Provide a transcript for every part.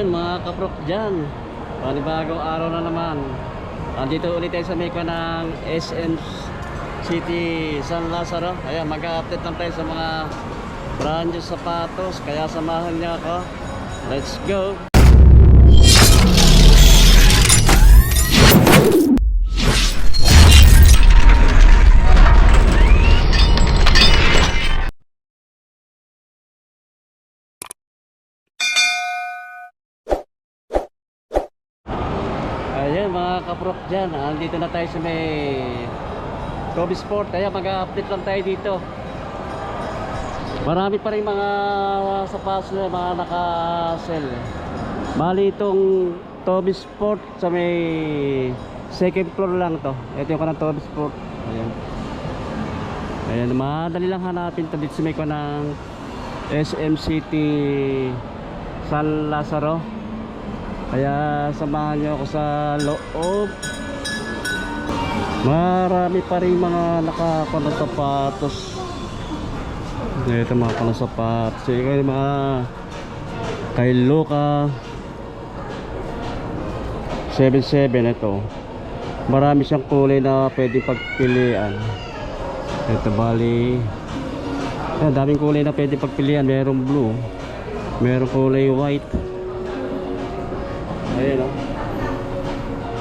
Ayun mga kaprok dyan, panibagong araw na naman. Andito ulit tayo sa mekwa ng SM City San Lazaro. Ayan, mag-update lang tayo sa mga brand new sapatos, kaya samahan niyo ako. Let's go! Ayan mga kaprok dyan, andito na tayo sa may Toby Sport. Kaya mag-update lang tayo dito. Marami pa rin mga sapatos na mga naka-sell. Bali itong Toby Sport sa may second floor lang to. Ito yung kanang Toby Sport. Ayan. Ayan, madali lang hanapin to dito sa may kanang SM City San Lazaro. Kaya samahan nyo ako sa loob. Marami pa rin mga nakakunang sapatos. Ito mga kunang sapatos. Ito yung mga kay Luka 77 ito. Marami siyang kulay na pwedeng pagpilian. Ito bali daming kulay na pwedeng pagpilian. Merong blue, merong kulay white. Ayan o,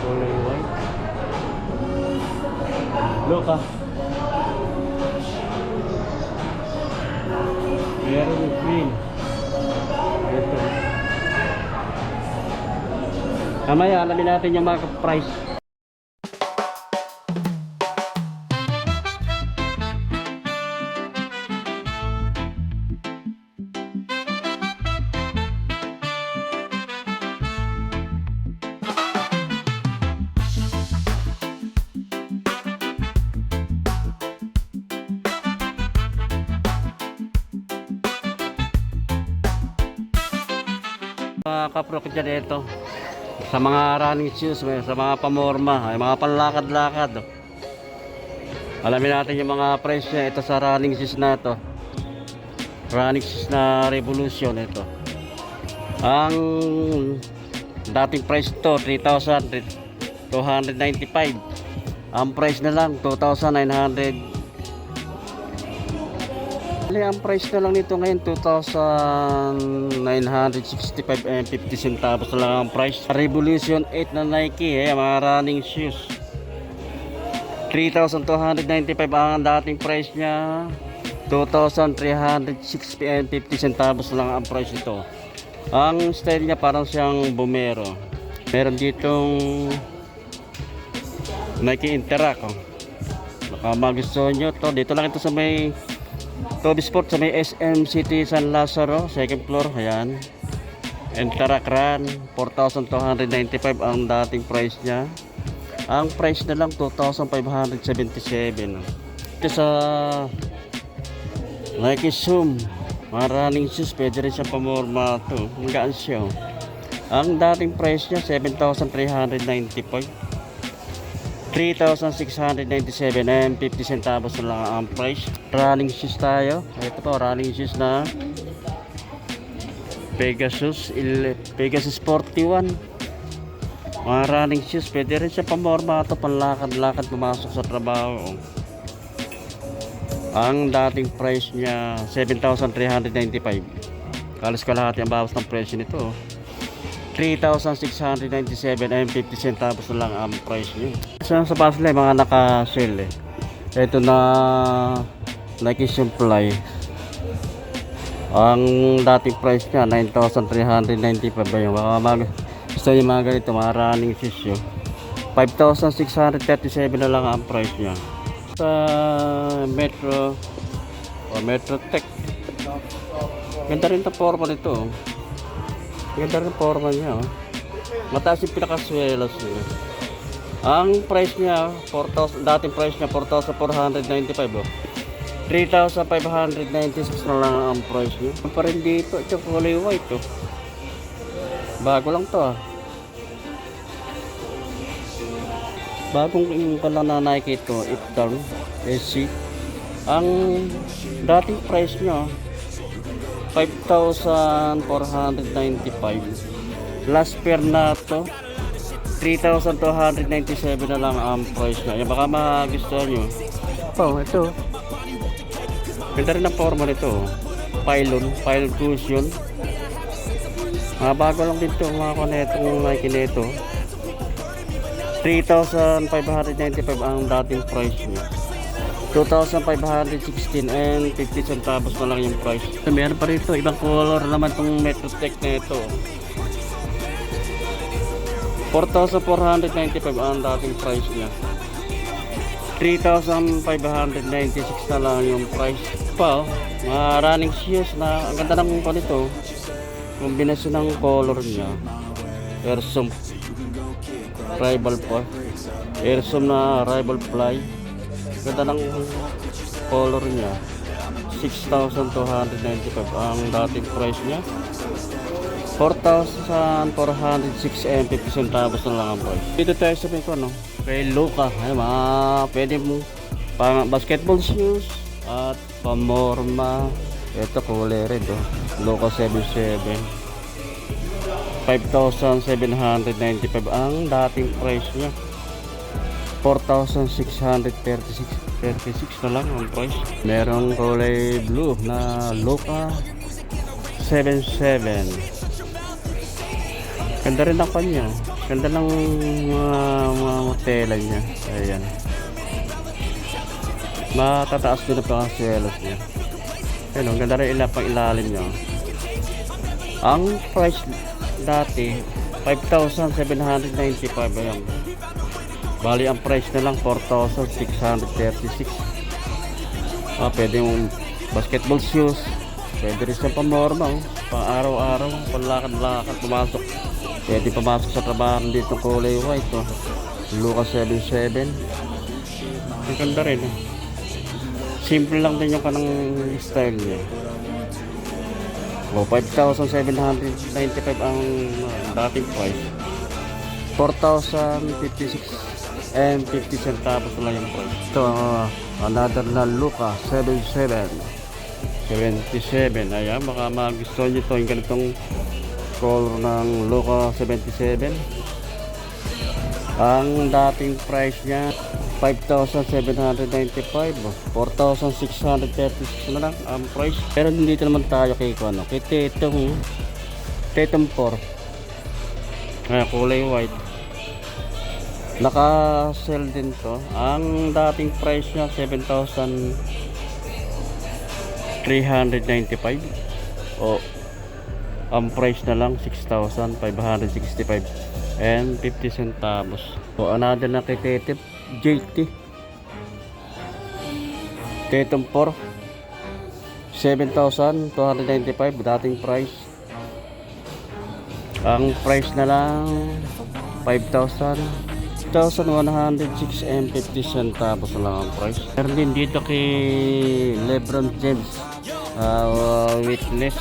kulay white. Look ah, meron yung green. Ito. Kamaya alamin natin yung mga price. Kaprok dyan ito sa mga running shoes, sa mga pamorma, ay mga panlakad-lakad. Alamin natin yung mga price niya. Ito sa running shoes na ito, running shoes na Revolution. Ito ang dating price to 3,295. Ang price na lang 2,900. Ang price na lang nito ngayon 2,965 and 50 centavos na lang ang price. Revolution 8 na Nike, mga running shoes. 3,295 ang dating price niya. 2,360 and 50 centavos lang ang price nito. Ang style niya parang siyang Bomero. Meron ditong Nike Interact. Baka magustuhan nyo to. Dito lang ito sa may Toby Sport sa may SM City San Lazaro, second floor. Ayan, Interact Run, 4,295 ang dating price niya. Ang price na lang 2,577. Ito sa Nike Zoom, mga running shoes, pwede rin siyang pamorma to. Magaan siya. Ang dating price niya 7,395. 3,697 and 50 centavos na lang ang price. Running shoes tayo. Ito po, running shoes na Pegasus 41. Mga running shoes, pwede rin siya pamorma ito, panlakad-lakad pumasok sa trabaho. Ang dating price niya 7,395. Kalos kalahati ang bawas ng presyo nito. 3,697 and 50 centavos na lang ang price niya. Sa sapatos nila mga naka-sale. Ito na Nike Supply. Ang dating price niya 9,395 ba yung gusto yung mga ganito, mga running shoes. 5,637 na lang ang price niya. Sa Metro o Metro Tech, ganda rin ito forma nito. Ganda rin forma niya. Mataas yung pinakaswelas niya. Ang price niya 4,000, dating price niya 4,495. 3,596 na lang ang price niya. Pa rin dito, ito kulay white. Bago lang to. Bagong pala na Nike ito, Iptal SC. Ang dating price niya 5,495. last pair na to 3,297 na lang ang price niya. Baka magustuhan nyo. Ito. Ganda rin ang forma nito. Pylon cushion. Mga bago lang dito mga kanetong Nike nito. 3,595 ang dating price niya. 2,516 and 50 centavos na lang yung price. Meron pa rito ibang color naman itong Metrotech na ito. 4,495 ang dating price niya. 3,596 na lang yung price. Mga running shoes na ang ganda ng mukha nito. Kombinasyon ng color niya. Airsome rival pa. Airsome na rival fly. Ganda ng color niya. 6,295 ang dating price niya. 4,406 and 50 centavos na lang ang price. Dito tayo sa may kay Luka. Ay, pwede mo pang basketball shoes at pamorma. Ito kulay red Luka 77. 5,795 ang dating price niya. 4,636 na lang ang price. Merong kulay blue na Luka 77. Ganda rin ang kanya. Ganda ng mga tela niya. Ayan. Matataas din ang pangasilos niya. Ayan, ganda rin pang ilalim niya. Ang price dati 5,795. Ayan. Bali ang price na lang 4,636. Pwede yung basketball shoes. Pwede rin sa pamorma. Pang araw-araw. Panlakad-lakad. Pumasok. Pwede pumasok sa trabaho dito kulay white Luka 77. Ang ganda rin simple lang din yung kanang style niya. 5,795 ang dating price. 4,056 and 50 centavos lang yung price. Ito another na Luka 77. Ayan, baka magustuhan nyo ito yung ganitong color ng Luka 77. Ang dating price niya 5,795, 4,636 na lang ang price. Pero dito naman tayo kay Tetong 4. Kulay white. Naka-sell din to. Ang dating price niya 7,395. Ang price na lang 6,565 and 50 centavos. Another na kay JT Tetong 4 7,295 dating price. Ang price na lang 5,106 and 50 centavos na lang ang price. Meron din dito kay Lebron James Witness.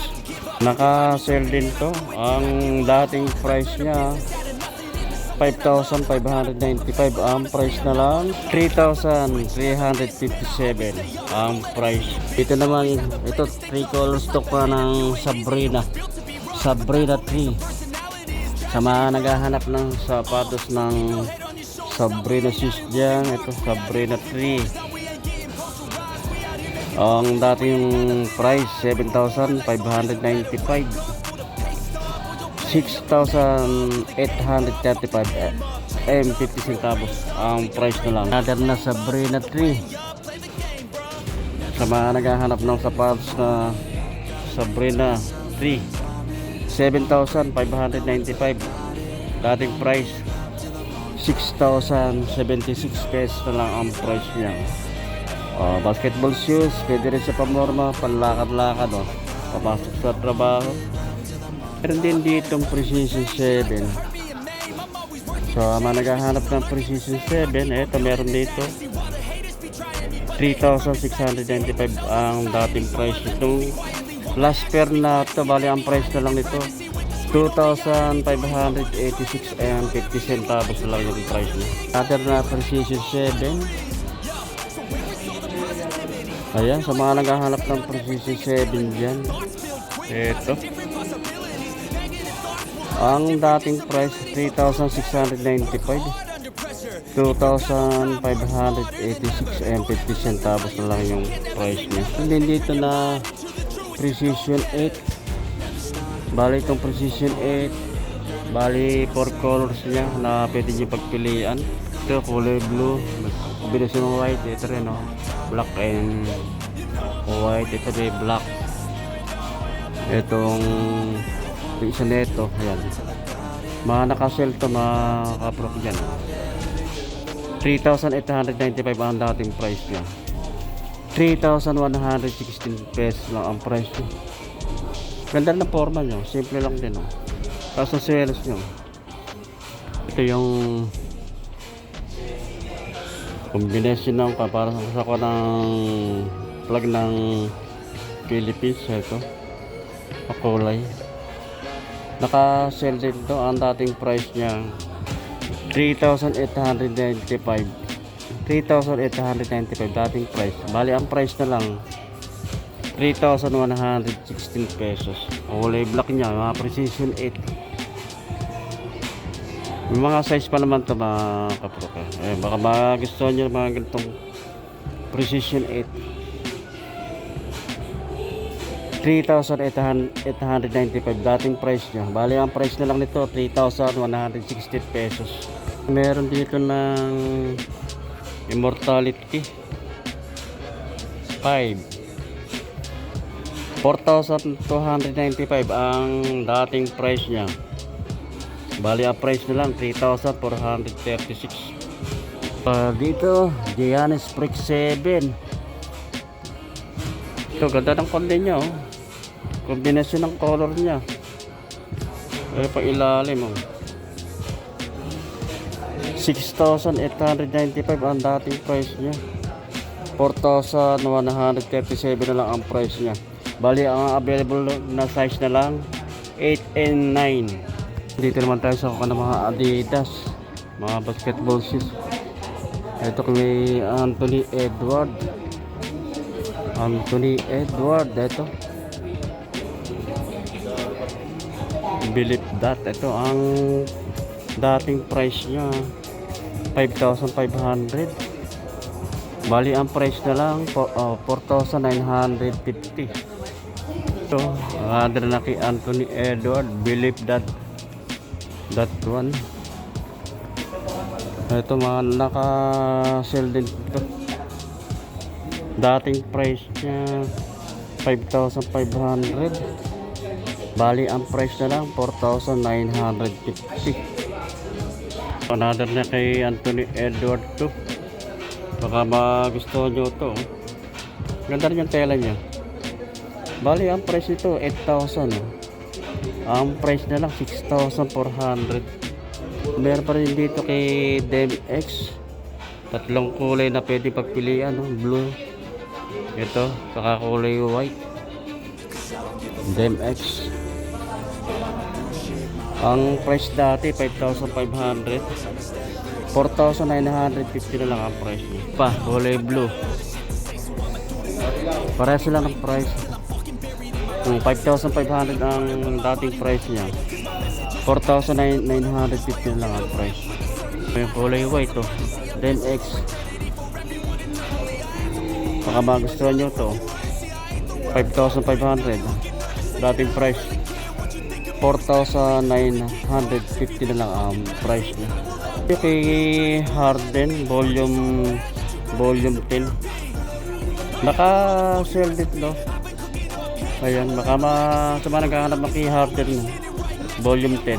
Naka-sell din to. Ang dating price niya 5,595. Ang price na lang 3,357 ang price. Ito naman, ito 3 color stock pa ng Sabrina 3. Sa mga naghahanap ng sapatos ng Sabrina shoes dyan, ito Sabrina 3. Ang dating price 7,595, 6,835 and 50 centavos ang price na lang. Another na Sabrina 3. Sa mga naghahanap ng sapatos na Sabrina 3, 7,595. Dating price 6,076 pesos na lang ang price niya. Basketball shoes, pwede rin sa pamorma, panlakad-lakad papasok sa trabaho. Meron din ditong Precision 7. So mga naghahanap ng Precision 7, eto meron dito 3,695 ang dating price. Itong last pair na ito, bali ang price na lang nito 2,586 and 50 centavos na lang yung price niya. Other na Precision 7. Ayan, sa mga naghahanap ng Precision 7 dyan, eto Ang dating price 3,695, 2,586 and 50 centavos na lang yung price niya. And then dito na Precision 8. Bali itong Precision 8, bali 4 colors niya na pwede nyo pagpilian. Ito kulay blue, kombinasyon ng white. Ito rin black and white. Ito rin black. Itong isa neto, ayan. Mga nakasell to, mga kaprok dyan. 3,895 ang dating price niya. 3,116 pesos lang ang price niya. Ganda ng forma nyo, simple lang din. Tapos ang sales nyo, ito yung combination ng para sa ko ng plug ng Philippines. Ito kulay naka-sell din to. Ang dating price niya 3,895 dating price. Bali ang price na lang 3,116 pesos. Kulay black niya, mga Precision 8. May mga size pa naman to mga kaproka. Baka magustuhan nyo mga ganitong Precision 8. 3,895 dating price niya. Bali ang price na lang nito 3,160 pesos. Meron dito ng Immortality 5, 4,295 ang dating price niya. Bali ang price na lang 3,436. Dito Giannis Freak 7. Ito ganda ng content niya, kombinasyon ng color niya. Pa ilalim 6,895 ang dating price niya. 4,137 na lang ang price niya. Bali ang available na size na lang 8 and 9. Dito naman tayo sa mga Adidas, mga basketball shoes. Ito kay Anthony Edward. Ito Believe That. Ito ang dating price nya 5,500. Bali ang price na lang 4,950. Ito ada na kay Anthony Edward, Believe That. That one. Ito mga naka-sell din ito. Dating price nya 5,500. Bali ang price na lang 4,950. Another na kay Anthony Edward to. Baka magustuhan nyo to. Ganda rin yung tela nya. Bali ang price nito 8,000. Ang price na lang 6,400. Meron pa rin dito kay DMX. Tatlong kulay na pwede pagpilian, blue, ito, saka kulay white. DMX. Ang price dati 5,500. 4,950 na lang ang price niya. Pa, kulay blue. Parehas sila ng price. 5,500 ang dating price niya. 4,950 na lang ang price. Yung kulay white to, DMX. Baka magustuhan nyo to. 5,500 dating price. 4,950 na lang ang price niya. Yung kay Harden volume 10, naka-sell dito. Ayan, baka sa mga naghahanap ng kay Harden volume 10.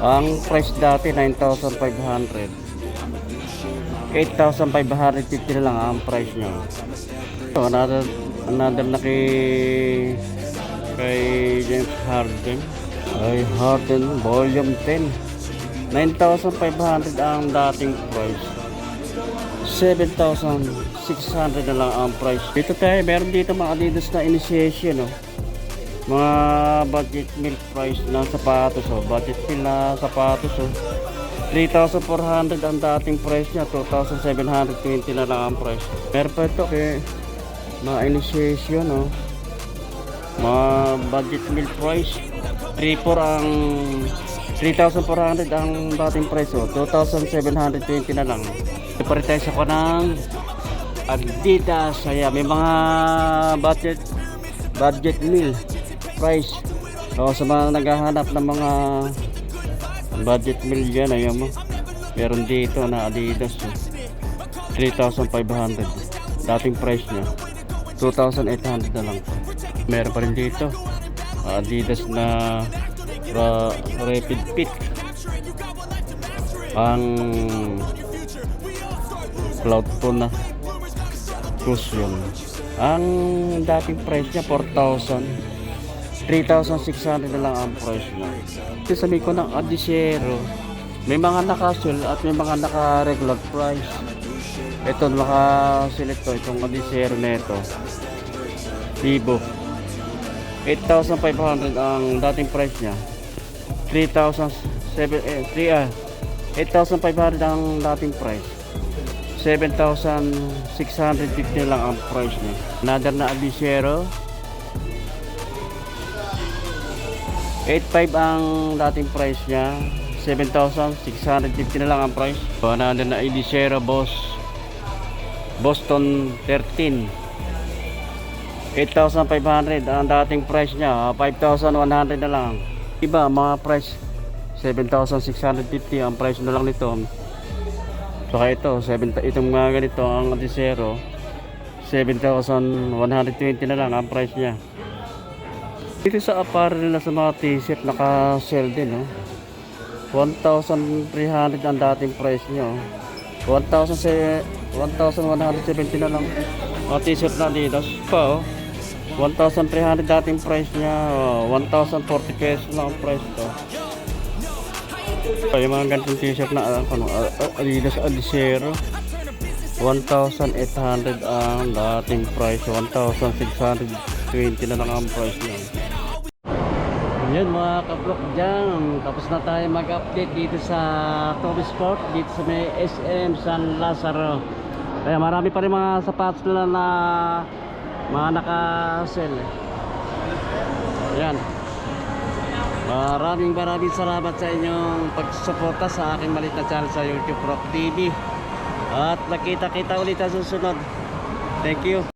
Ang price dati 9,500. 8,550 na lang ang price niya. So, another na kay James Harden. Ay Harden volume 10. 9,500 ang dating price. 7,600 na lang ang price. Dito tayo, meron dito mga Adidas na initiation, mga budget meal price na sapatos, budget meal na sapatos, 3,400 ang dating price niya. 2,720 na lang ang price. Meron pa ito kay mga initiation, mga budget meal price 3,400 ang 3,400 ang dating presyo, 2,720 na lang. Iparitest ako ng Adidas. Ayan, may mga budget meal price. So, sa mga naghahanap ng mga budget meal dyan, ayan mo. Meron dito na Adidas. 3,500. Dating price niya, 2,800 na lang. Meron pa rin dito Adidas na Rapid Fit. Ang cloud po na cushion. Ang dating price niya 4,000. 3,600 na lang ang price niya. Ito sabi ko ng Adizero, may mga naka-sale at may mga naka-regular price. Ito naka-select to, itong Adizero na ito, Vivo, 8,500 ang dating price niya. 8,500 ang dating price, 7,650 lang ang price niya. Another na Adizero, 8,500 ang dating price niya, 7,650 na lang ang price. Another na Adizero Boston 13, 8,500 ang dating price niya, 5,100 na lang. Iba mga price, 7,650 ang price na lang nito. Saka ito, itong mga ganito ang Adizero, 7,120 na lang ang price niya. Dito sa apparel na sa mga t-shirt, naka-sale din, no? 1,300 ang dating price nyo, 1,170 na lang. Mga t-shirt na Adidas pa, oh. 1,300 dating price niya, 1,040 pesos lang ang price to. Yung mga ganitong t-shirt na Adidas Adizero, 1,800 ang dating price, 1,620 na lang ang price niya. Yun mga ka-vlog dyan, tapos na tayo mag-update dito sa Toby Sport, dito sa may SM San Lazaro. Kaya marami pa rin mga sapatos nila na mga naka-sell. Ayan, maraming salamat sa inyong pagsuporta sa aking maliit na channel sa YouTube Rock TV. At nakita-kita ulit sa susunod. Thank you.